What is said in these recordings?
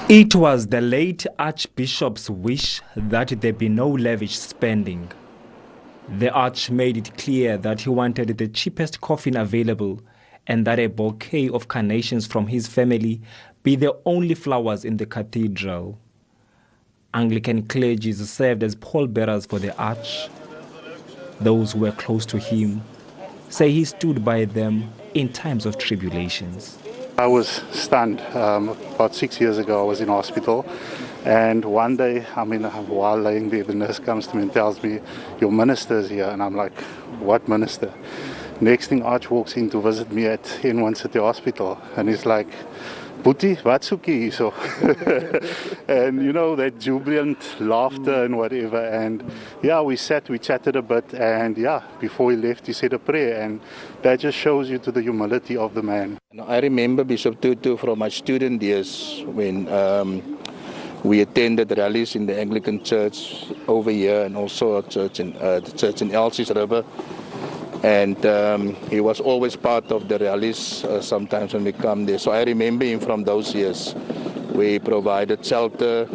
It was the late Archbishop's wish that there be no lavish spending. The Arch made it clear that he wanted the cheapest coffin available and that a bouquet of carnations from his family be the only flowers in the cathedral. Anglican clergy served as pallbearers for the Arch. Those who were close to him say he stood by them in times of tribulations. I was stunned. About 6 years ago, I was in hospital, and one day, while laying there, the nurse comes to me and tells me, "Your minister's here," and I'm like, "What minister?" Next thing, Arch walks in to visit me at N1 City Hospital, and he's like, "Boetie, wat soek jy hierso?" And you know, that jubilant laughter and whatever, and yeah, we chatted a bit, and yeah, before he left, he said a prayer, and that just shows you to the humility of the man. I remember Bishop Tutu from my student years when we attended rallies in the Anglican Church over here, and also the church in Elsie's River. And he was always part of the rallies sometimes when we come there. So I remember him from those years. We provided shelter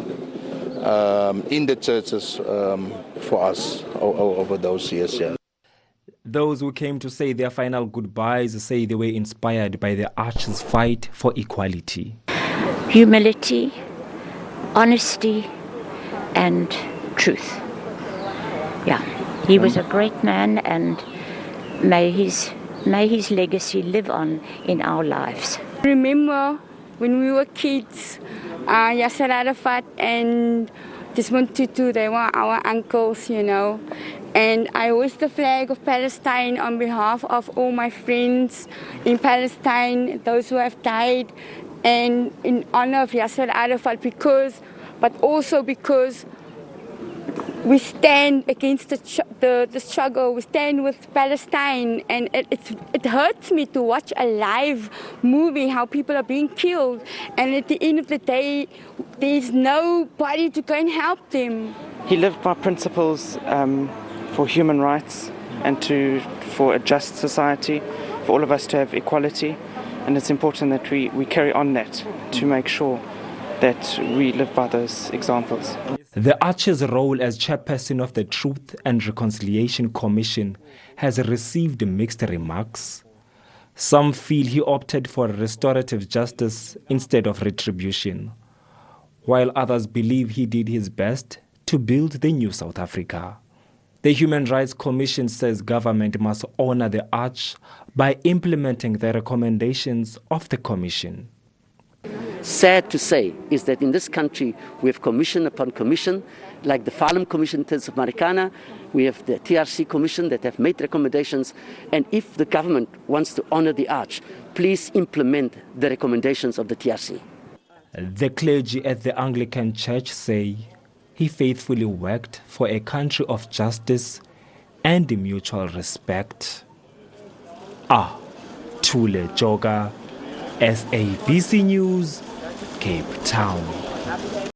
in the churches for us over those years. Yeah. Those who came to say their final goodbyes say they were inspired by the Arch's fight for equality. Humility, honesty, and truth. Yeah, he was a great man, and may his legacy live on in our lives. Remember when we were kids, Yasser Arafat and Desmond Tutu, they were our uncles, you know. And I hoist the flag of Palestine on behalf of all my friends in Palestine, those who have died, and in honor of Yasser Arafat, but also because we stand against the struggle. We stand with Palestine, and it hurts me to watch a live movie how people are being killed, and at the end of the day, there's nobody to go and help them. He lived by principles for human rights and for a just society, for all of us to have equality, and it's important that we carry on that to make sure that we live by those examples. The Arch's role as chairperson of the Truth and Reconciliation Commission has received mixed remarks. Some feel he opted for restorative justice instead of retribution, while others believe he did his best to build the new South Africa. The Human Rights Commission says government must honor the Arch by implementing the recommendations of the Commission. Sad to say is that in this country we have commission upon commission, like the Farnham Commission in terms of Marikana, we have the TRC Commission that have made recommendations, and if the government wants to honor the Arch, please implement the recommendations of the TRC. The clergy at the Anglican Church say he faithfully worked for a country of justice and mutual respect. Thule Joga, SABC News, Cape Town.